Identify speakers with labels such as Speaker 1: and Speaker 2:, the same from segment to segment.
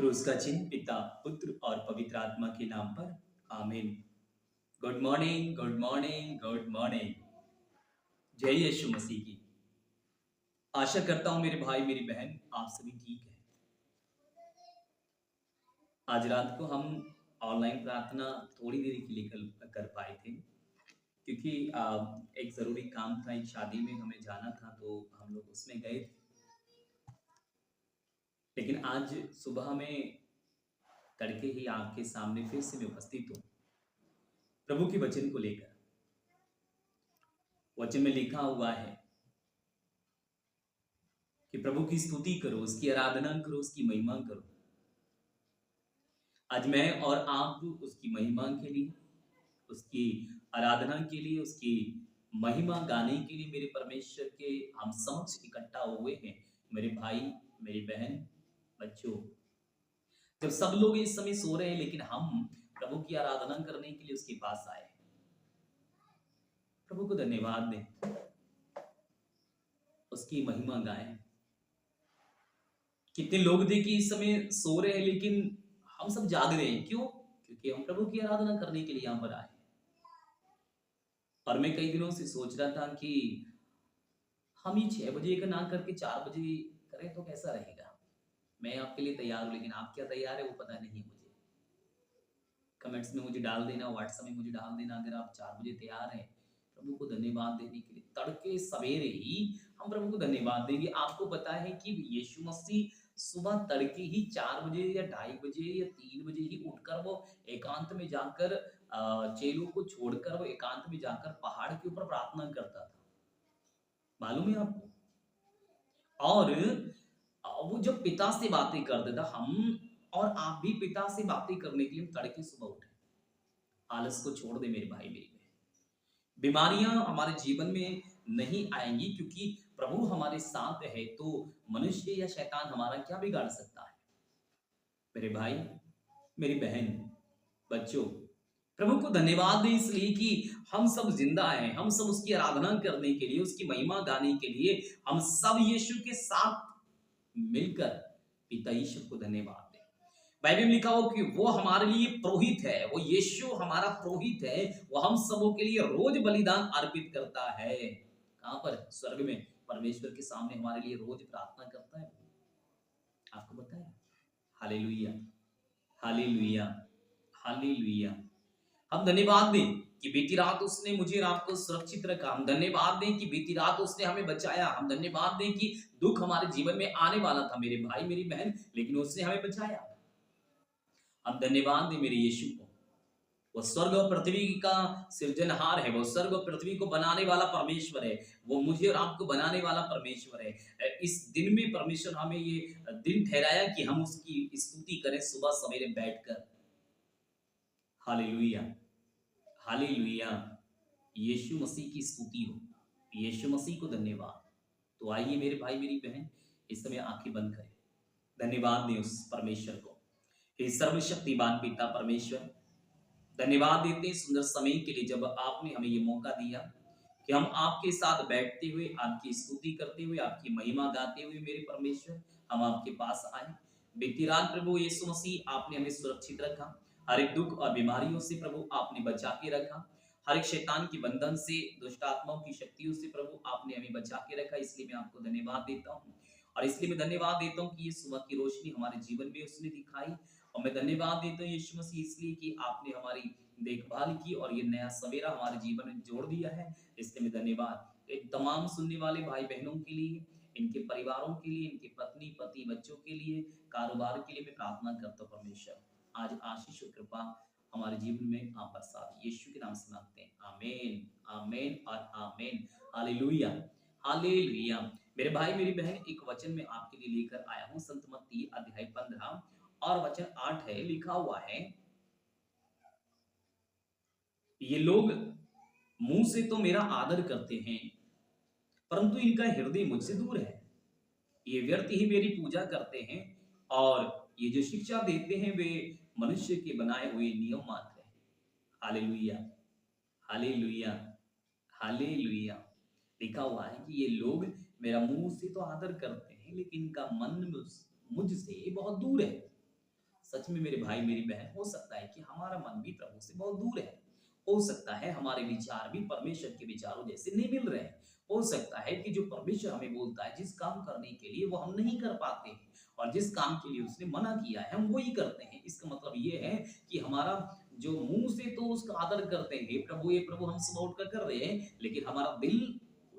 Speaker 1: क्रूस का चिन्ह पिता पुत्र और पवित्र आत्मा के नाम पर आमीन। Good morning, good morning, good morning. जय यीशु मसीह की। आशा करता हूं मेरे भाई मेरी बहन आप सभी ठीक है। आज रात को हम ऑनलाइन प्रार्थना थोड़ी देर के लिए कर पाए थे क्योंकि एक जरूरी काम था, एक शादी में हमें जाना था तो हम लोग उसमें गए थे। लेकिन आज सुबह में तड़के ही आपके सामने फिर से मैं उपस्थित हूँ प्रभु के वचन को लेकर। वचन में लिखा हुआ है कि प्रभु की स्तुति करो, उसकी आराधना करो, उसकी महिमा करो। आज मैं और आप उसकी महिमा के लिए, उसकी आराधना के लिए, उसकी महिमा गाने के लिए मेरे परमेश्वर के हम समक्ष इकट्ठा हुए हैं। मेरे भाई, मेरी बहन, बच्चों, जब सब लोग इस समय सो रहे हैं लेकिन हम प्रभु की आराधना करने के लिए उसके पास आए। प्रभु को धन्यवाद दें, उसकी महिमा गाएं। कितने लोग थे कि इस समय सो रहे हैं लेकिन हम सब जाग रहे हैं। क्यों? क्योंकि हम प्रभु की आराधना करने के लिए यहां पर आए। और मैं कई दिनों से सोच रहा था कि हम ये 6 बजे का ना करके 4 बजे करें तो कैसा रहेगा। मैं आपके लिए तैयार हूं, लेकिन आप क्या तैयार है वो पता नहीं मुझे। कमेंट्स में मुझे डाल देना, व्हाट्सएप में मुझे डाल देना अगर आप 4 बजे तैयार हैं प्रभु को धन्यवाद देने के लिए। तड़के सवेरे ही हम प्रभु को धन्यवाद देंगे। आपको पता है कि यीशु मसीह सुबह तड़के ही 4 बजे या 2:30 बजे या 3 बजे ही उठकर वो एकांत में जाकर चेलों को छोड़कर वो एकांत में जाकर पहाड़ के ऊपर प्रार्थना करता था। मालूम है आपको? और वो जब पिता से बातें करता था, हम और आप भी पिता से बातें करने के लिए तड़के सुबह उठे। आलस को छोड़ दे मेरे भाई मेरी बहन। बीमारियां हमारे जीवन में नहीं आएंगी क्योंकि प्रभु हमारे साथ है। तो मनुष्य या शैतान हमारा क्या बिगाड़ सकता है? मेरे भाई, मेरी बहन, बच्चों, प्रभु को धन्यवाद दें इसलिए कि हम सब जिंदा हैं। हम सब उसकी आराधना करने के लिए, उसकी महिमा गाने के लिए हम सब यीशु के साथ मिलकर पिता ईश्वर को धन्यवाद दें। बाइबल में लिखा हो कि वो हमारे लिए पुरोहित है, वो यीशु हमारा पुरोहित है। वो हम सबों के लिए रोज बलिदान अर्पित करता है। कहां पर? स्वर्ग में परमेश्वर के सामने हमारे लिए रोज प्रार्थना करता है। आपको पता है? हालेलुया, हालेलुया, हालेलुया। हम धन्यवाद दें कि बीती रात उसने मुझे और आपको सुरक्षित रखा। हम धन्यवाद दें कि बीती रात उसने हमें बचाया। हम धन्यवाद दें कि दुख हमारे जीवन में आने वाला था मेरे भाई मेरी बहन, लेकिन उसने हमें बचाया। हम धन्यवाद दें मेरे यीशु को। वो स्वर्ग और पृथ्वी का सृजनहार है, वो स्वर्ग और पृथ्वी को बनाने वाला परमेश्वर है, वो मुझे और आपको बनाने वाला परमेश्वर है। इस दिन में परमेश्वर हमें ये दिन ठहराया कि हम उसकी स्तुति करें सुबह सवेरे बैठकर। Hallelujah, hallelujah. यीशु मसीह की स्तुति हो, यीशु मसीह को धन्यवाद। तो आइए मेरे भाई मेरी बहन, इस समय आंखें बंद करें, धन्यवाद दें उस परमेश्वर को। हे सर्वशक्तिमान पिता परमेश्वर, धन्यवाद देते हैं सुंदर समय के लिए जब आपने हमें ये मौका दिया कि हम आपके साथ बैठते हुए, आपकी स्तुति करते हुए, आपकी महिमा गाते हुए मेरे परमेश्वर हम आपके पास आए। बीती रात प्रभु यीशु मसीह आपने हमें सुरक्षित रखा। हर एक दुख और बीमारियों से प्रभु आपने बचा के रखा। हर एक शैतान की बंधन से, दुष्ट आत्माओं की शक्तियों से प्रभु आपने हमें बचा के रखा। इसलिए मैं आपको धन्यवाद देता हूँ। और इसलिए मैं धन्यवाद देता हूँ कि ये सुबह की रोशनी हमारे जीवन में उसने दिखाई। और मैं धन्यवाद देता हूँ यीशु मसीह इसलिए कि आपने हमारी देखभाल की और ये नया सवेरा हमारे जीवन में जोड़ दिया है। इसलिए मैं धन्यवाद एक तमाम सुनने वाले भाई बहनों के लिए, इनके परिवारों के लिए, इनके पत्नी पति बच्चों के लिए, कारोबार के लिए मैं प्रार्थना करता हूँ परमेश्वर आज आशीष और कृपा हमारे जीवन में आप बरसा दें। यीशु के नाम से मांगते हैं, आमीन, आमीन और आमीन। Hallelujah, hallelujah. मेरे भाई मेरी बहन, एक वचन में आपके लिए लेकर आया हूँ। संत मत्ती अध्याय 15 और वचन 8 है। लिखा हुआ है, ये लोग मुंह से तो मेरा आदर करते हैं परंतु इनका हृदय मुझसे दूर है। ये व्यर्थ ही मेरी पूजा करते हैं और ये जो शिक्षा देते हैं वे मनुष्य के बनाए हुए नियम मात्र है। हालेलुया, हालेलुया, हालेलुया। लिखा हुआ है कि ये लोग मेरा मुंह से तो आदर करते हैं लेकिन इनका मन मुझसे बहुत दूर है। सच में मेरे भाई मेरी बहन, हो सकता है कि हमारा मन भी प्रभु से बहुत दूर है। हो सकता है हमारे विचार भी परमेश्वर के विचारों जैसे नहीं मिल रहे हैं। हो सकता है कि जो परमेश्वर हमें बोलता है, जिस काम करने के लिए वो हम नहीं कर पाते हैं, और जिस काम के लिए उसने मना किया है हम वही करते हैं। इसका मतलब ये है कि हमारा जो मुंह से तो उसका आदर करते हैं, हे प्रभु हम सुबह उठकर कर रहे हैं, लेकिन हमारा दिल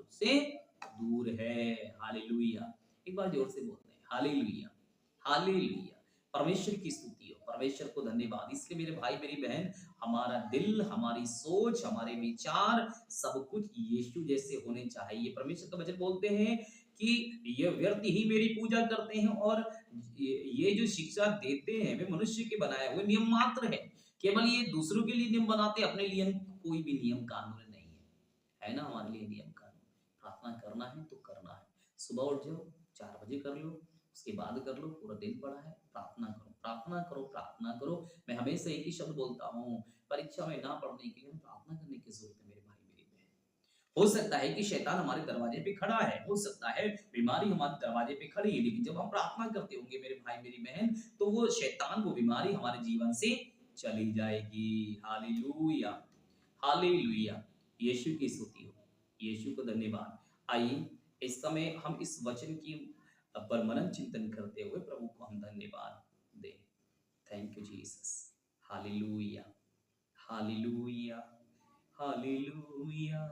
Speaker 1: उससे दूर है। हालेलुया! एक बार जोर से बोलते हैं, हालेलुया, हालेलुया। परमेश्वर की स्तुति हो, परमेश्वर को धन्यवाद। इसलिए मेरे भाई मेरी बहन, हमारा दिल, हमारी सोच, हमारे विचार, सब कुछ यीशु जैसे होने चाहिए। परमेश्वर का वचन बोलते हैं कि ये व्यर्थ ही मेरी पूजा करते हैं, और ये जो शिक्षा देते हैं वे मनुष्य के बनाए हुए नियम मात्र है। केवल ये दूसरों के लिए नियम बनाते, अपने लिए कोई भी नियम कानून नहीं है ना? हमारे लिए नियम कानून, प्रार्थना करना है तो करना है। सुबह उठ जाओ, 4 बजे कर लो, उसके बाद कर लो, पूरा दिन पड़ा है, प्रार्थना करो, प्रार्थना करो, प्रार्थना करो। मैं हमेशा एक ही शब्द बोलता हूँ, परीक्षा में ना पढ़ने के लिए हमें प्रार्थना करने की जरूरत है मेरे भाई मेरी बहन। हो सकता है कि शैतान हमारे दरवाजे पे खड़ा है, हो सकता है बीमारी हमारे दरवाजे पे खड़ी है, लेकिन जब हम प्रार्थना करते होंगे मेरे भाई मेरी बहन, तो वो शैतान, वो बीमारी हमारे जीवन से चली जाएगी। Hallelujah, hallelujah. यीशु की स्तुति हो, यीशु को धन्यवाद। आइए इस समय हम इस वचन की पर मनन चिंतन करते हुए प्रभु को हम धन्यवाद दें। Thank you Jesus. हालेलुया, हालेलुया, हालेलुया,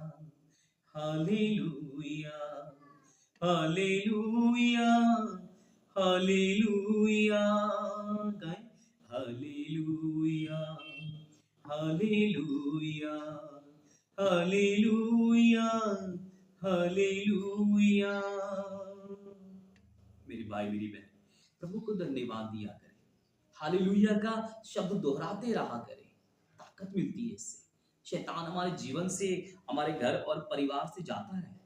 Speaker 1: हालेलुया, हालेलुया, हालेलुया। गाएं, हालेलुया, हालेलुया, हालेलुया, हालेलुया। मेरी भाई मेरी बहन, प्रभु को धन्यवाद दिया करें, हालेलुया का शब्द दोहराते रहा करें, ताकत मिलती है इससे। शैतान हमारे जीवन से, हमारे घर और परिवार से जाता है।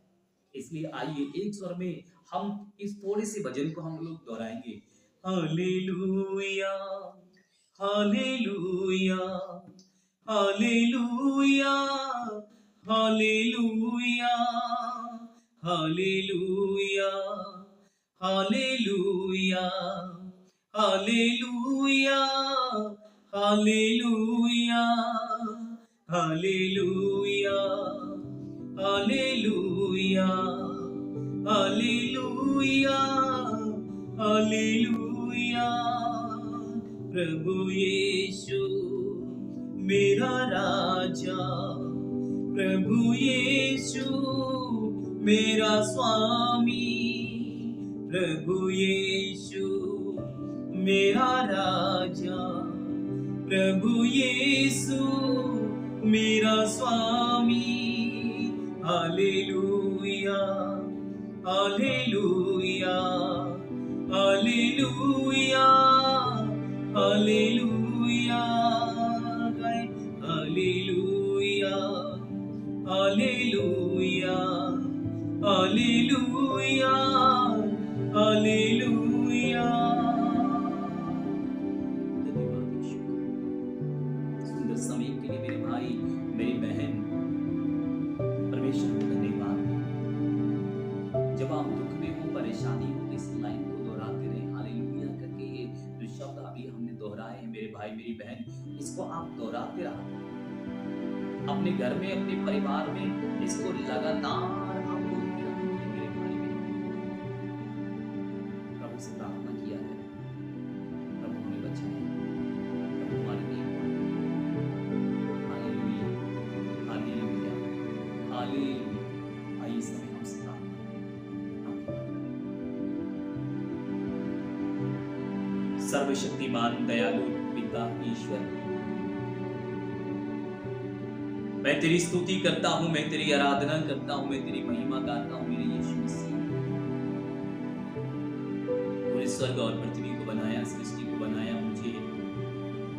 Speaker 1: इसलिए आइए एक स्वर में हम इस थोड़े से भजन को हम लोग दोहराएंगे। हालेलुया, हालेलुया, हालेलुया, हालेलुया, हालेलुया, हालेलुया, हालेलुया, हालेलुया, हालेलुया, हालेलुया, हालेलुया, हालेलुया। प्रभु यीशु मेरा राजा, प्रभु यीशु मेरा स्वामी, प्रभु यीशु मेरा राजा, प्रभु यीशु मेरा स्वामी। हालेलुया, हालेलुया, हालेलुया, हालेलुया। हालेलुया, हालेलुया, हालेलुया, हालेलुया। धन्यवाद यीशु। सुंदर समय के लिए मेरे भाई मेरी बहन, परमेश्वर को धन्यवाद। जब आप दुख में हो, परेशानी हो, इस लाइन को दोहराते रहे, हालेलुया करके। ये जो शब्द अभी हमने दोहराए हैं मेरे भाई मेरी बहन, इसको आप दोहराते रहा अपने घर में, अपने परिवार में, इसको लगातार आप बोलते रहिए मेरे भाई मेरी बहन। प्रभु से प्रार्थना किया है, प्रभु हमें बचाए, प्रभु हमारे लिए। हालेलुया, हालेलुया, हालेलुया। आइए इस समय हमसे प्रार्थना करें। सर्वशक्तिमान दयालु पिता ईश्वर, मैं तेरी स्तुति करता हूं, मैं तेरी आराधना करता हूं, मैं तेरी महिमा गाता हूं मेरे यीशु मसीह। तूने स्वर्ग और पृथ्वी को बनाया, सृष्टि को बनाया, मुझे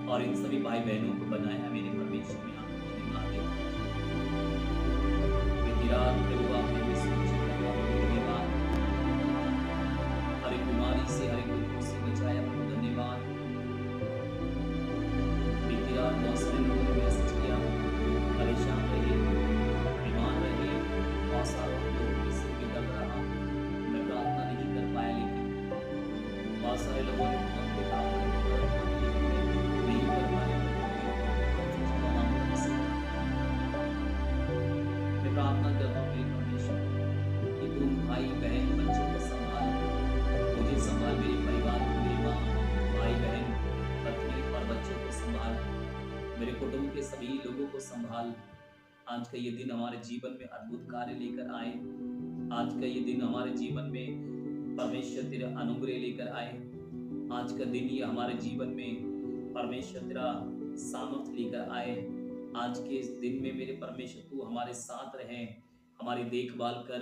Speaker 1: और इन सभी भाई बहनों को बनाया मेरे परमेश्वर। में आपको धन्यवाद देता हूं। मैं तेरा प्रभु आपने विश्वास करता हूं, धन्यवाद। हर एक बीमारी से, हर एक दुख से बचाया, प्रभु धन्यवाद। मैं तेरा बहुत सारे लोगों ने मैसेज किया, परेशान रहे, बीमार रहे, बहुत सारे लोगों की सिर में दर्द रहा, मैं प्रार्थना नहीं कर पाया, लेकिन बहुत सारे लोगों ने फोन पे प्रार्थना की, देखभाल, आज का ये दिन हमारे जीवन में अद्भुत कार्य लेकर आए। आज का ये दिन हमारे जीवन में परमेश्वर तेरा अनुग्रह लेकर आए। आज का दिन ये हमारे जीवन में परमेश्वर तेरा सामर्थ लेकर आए। आज के इस दिन में मेरे परमेश्वर तू हमारे साथ रहे, हमारी देखभाल कर,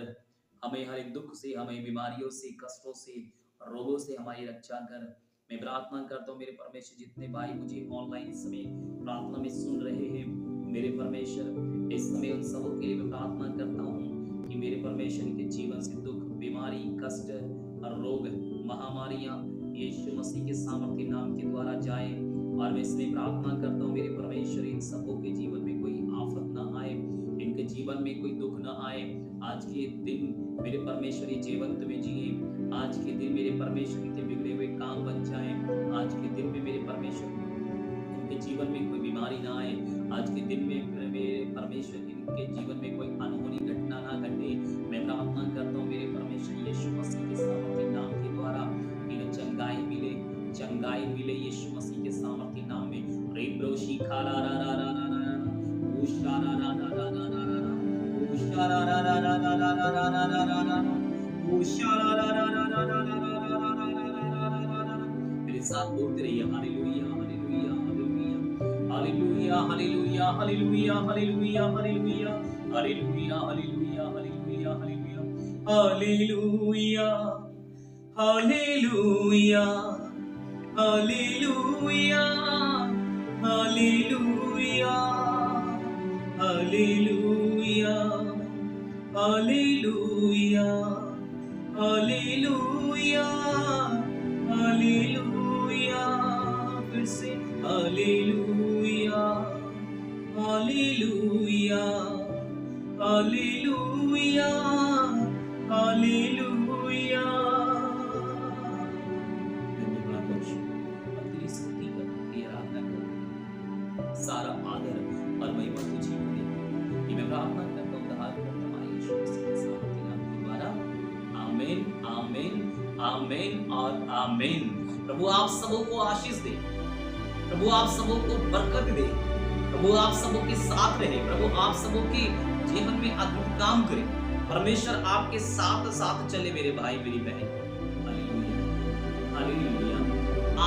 Speaker 1: हमें हर एक दुख से, हमें बीमारियों से, कष्टों से, रोगों से हमारी रक्षा कर। मैं प्रार्थना करता हूँ मेरे परमेश्वर, जितने भाई मुझे ऑनलाइन इस समय प्रार्थना में सुन रहे हैं, मेरे परमेश्वर इस समय उन सबों के लिए मैं प्रार्थना करता हूँ कि मेरे परमेश्वर के जीवन से दुख, बीमारी, कष्ट और रोग, महामारियां यीशु मसीह के सामर्थ्य नाम के द्वारा जाए। और मैं इसलिए प्रार्थना करता हूँ मेरे परमेश्वर, इन सबों के जीवन में कोई आफत ना आए, इनके जीवन में कोई दुख ना आए। आज के दिन मेरे परमेश्वर ये जीवंत में जिए। आज के दिन मेरे परमेश्वर के बिगड़े हुए काम बन जाए। आज के दिन में मेरे परमेश्वर इनके जीवन में कोई बीमारी ना आए। आज के दिन में मेरे परमेश्वर इनके जीवन में कोई अनहोनी घटना ना घटे। मैं प्रार्थना करता हूँ मेरे परमेश्वर यीशु मसीह के सामर्थ्य नाम के द्वारा इन्हें चंगाई मिले यीशु मसीह के सामर्थ्य नाम में। रेब्रोशी खाला रा रा रा रा रा रा उशा रा रा रा रा रा रा रा उशा रा रा रा रा रा रा रा रा रा रा रा उशा रा रा रा रा रा रा रा रा रा रा रा रा रा। मेरे साथ बोलते रहिए हालेलुया हालेलुया हालेलुया हालेलुया हालेलुया हालेलुया हालेलुया हालेलुया हालेलुया हालेलुया हालेलुया हालेलुया हालेलुया हालेलुया हालेलुया हालेलुया हालेलुया हालेलुया। फिर से हालेलुया हालेलुया हालेलुया हालेलुया। धन्यवाद परमेश्वर, अब तेरी स्तुति करूं, तेरी आराधना करूं। सारा आदर और महिमा तुझे मिले। ये मैं प्रार्थना करता हूं उद्धार करता हमारे यीशु मसीह के सामर्थ्य नाम के द्वारा। आमीन आमीन आमीन और आमीन। प्रभु आप सबों को आशीष दे, प्रभु आप सबों को बरकत दे, प्रभु आप सबों के साथ रहे, प्रभु आप सबों के जीवन में अद्भुत काम करे। परमेश्वर आपके साथ साथ चले मेरे भाई मेरी बहन। Hallelujah hallelujah.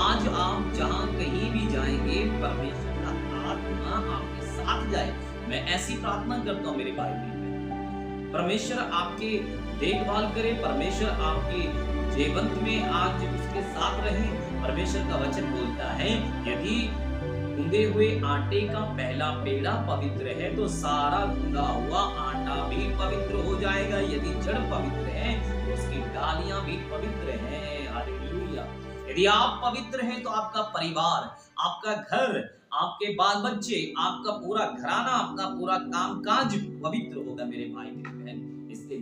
Speaker 1: आज आप जहां कहीं भी जाएंगे, परमेश्वर का आत्मा आपके साथ जाए। मैं ऐसी प्रार्थना करता हूं मेरे भाई मेरी बहन। परमेश्वर आपके देखभाल करे, परमेश्वर आपके जीवन में आज उसके साथ रहे। परमेश्वर का वचन बोलता है, यदि गूंदे हुए आटे का पहला पेड़ा पवित्र है तो सारा गूंदा हुआ आटा भी पवित्र हो जाएगा। यदि जड़ पवित्र है तो उसकी डालियां भी पवित्र हैं। हालेलुया। यदि आप पवित्र हैं तो आपका परिवार, आपका घर, आपके बाल बच्चे, आपका पूरा घराना, आपका पूरा कामकाज पवित्र होगा मेरे भाई मेरी बहन। इसलिए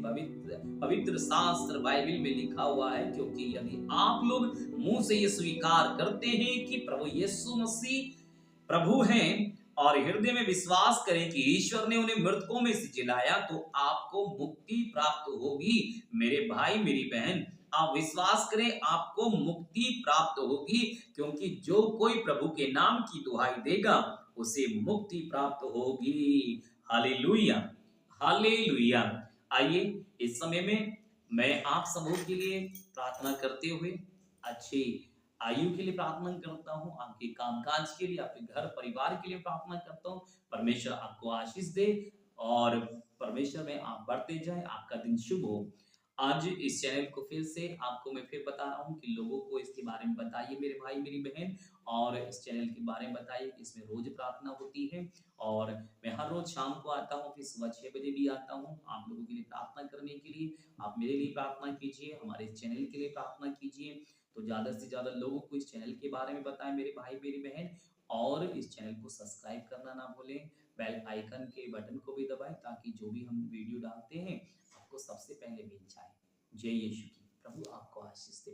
Speaker 1: पवित्र शास्त्र बाइबल में लिखा हुआ है, क्योंकि यदि आप लोग मुंह से ये स्वीकार करते हैं कि प्रभु यीशु मसीह प्रभु हैं और हृदय में विश्वास करें कि ईश्वर ने उन्हें मृतकों में से जिलाया, तो आपको मुक्ति प्राप्त होगी। मेरे भाई मेरी बहन, आप विश्वास करें, आपको मुक्ति प्राप्त होगी, क्योंकि जो कोई प्रभु के नाम की दुहाई देगा उसे मुक्ति प्राप्त होगी। Hallelujah hallelujah. आइए इस समय में मैं आप सबों के लिए प्रार्थना करते हुए अच्छी आयु के लिए प्रार्थना करता हूँ, आपके कामकाज के लिए, आपके घर परिवार के लिए प्रार्थना करता हूँ। परमेश्वर आपको आशीष दे और परमेश्वर में आप बढ़ते जाए, आपका दिन शुभ हो। आज इस चैनल को फिर से आपको मैं फिर बता रहा हूँ कि लोगों को इसके बारे में बताइए मेरे भाई मेरी बहन, और इस चैनल के बारे में बताइए कि इसमें रोज प्रार्थना होती है। और मैं हर रोज शाम को आता हूँ, फिर सुबह 6 बजे भी आता हूँ आप लोगों के लिए प्रार्थना करने के लिए। आप मेरे लिए प्रार्थना कीजिए, हमारे चैनल के लिए प्रार्थना कीजिए, तो ज़्यादा से ज़्यादा लोगों को इस चैनल के बारे में बताएं मेरे भाई मेरी बहन। और इस चैनल को सब्सक्राइब करना ना भूलें, बेल आइकन के बटन को भी दबाएं, ताकि जो भी हम वीडियो डालते हैं आपको सबसे पहले मिल जाए। जय यीशु की। प्रभु आपको आशीष दे।